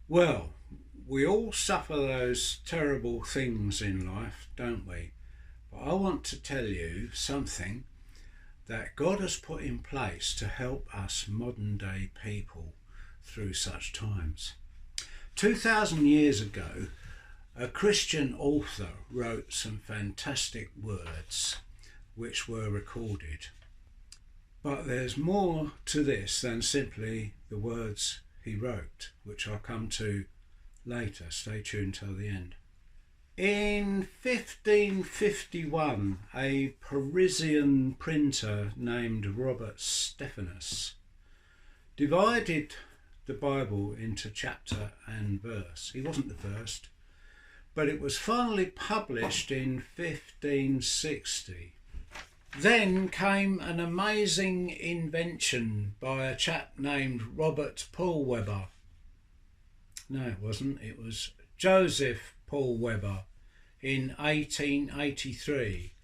Well, we all suffer those terrible things in life, don't we? But I want to tell you something that God has put in place to help us modern day people through such times. 2,000 years ago, a Christian author wrote some fantastic words which were recorded. But there's more to this than simply the words he wrote, which I'll come to later. Stay tuned till the end. In 1551, a Parisian printer named Robert Stephanus divided the Bible into chapter and verse. He wasn't the first, but it was finally published in 1560. Then came an amazing invention by a chap named Robert Paul Weber. No, it wasn't. It was Joseph Paul Weber in 1883.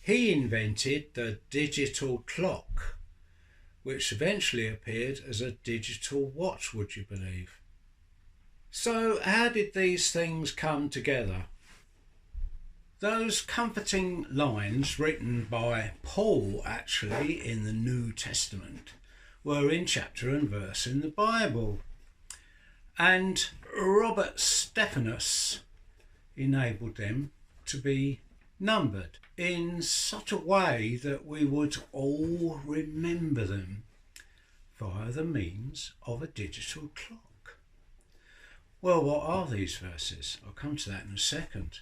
He invented the digital clock, which eventually appeared as a digital watch, would you believe? So how did these things come together? Those comforting lines written by Paul actually in the New Testament were in chapter and verse in the Bible. And Robert Stephanus enabled them to be numbered in such a way that we would all remember them via the means of a digital clock. Well, what are these verses? I'll come to that in a second.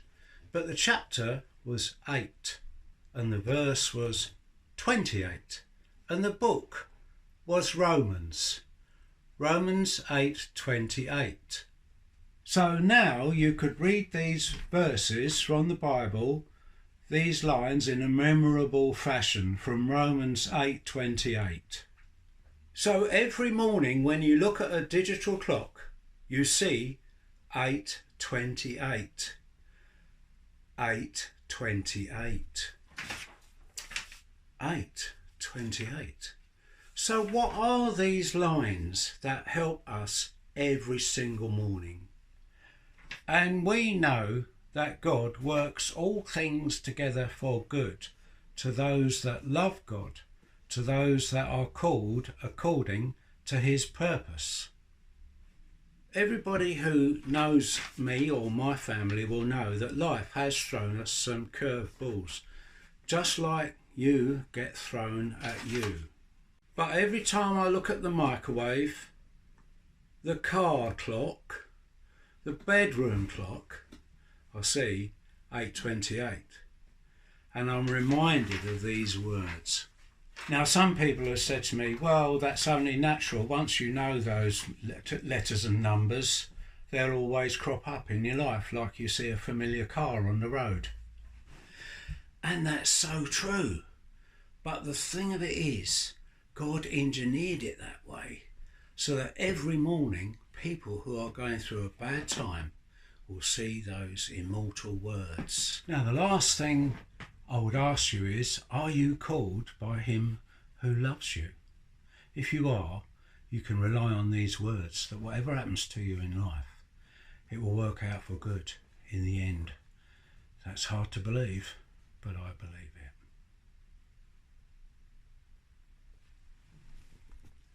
But the chapter was 8 and the verse was 28 and the book was Romans 8:28. So now you could read these verses from the Bible, these lines in a memorable fashion from Romans 8:28. So every morning when you look at a digital clock, you see 8:28. 8:28. 8:28. So what are these lines that help us every single morning? And we know that God works all things together for good to those that love God, to those that are called according to his purpose. Everybody who knows me or my family will know that life has thrown us some curveballs, just like you get thrown at you. But every time I look at the microwave, the car clock, the bedroom clock, I see 8:28, and I'm reminded of these words. Now, some people have said to me, well, that's only natural. Once you know those letters and numbers, they'll always crop up in your life, like you see a familiar car on the road. And that's so true. But the thing of it is, God engineered it that way so that every morning people who are going through a bad time will see those immortal words. Now, the last thing I would ask you is, are you called by him who loves you? If you are, you can rely on these words that whatever happens to you in life, it will work out for good in the end. That's hard to believe, but I believe it.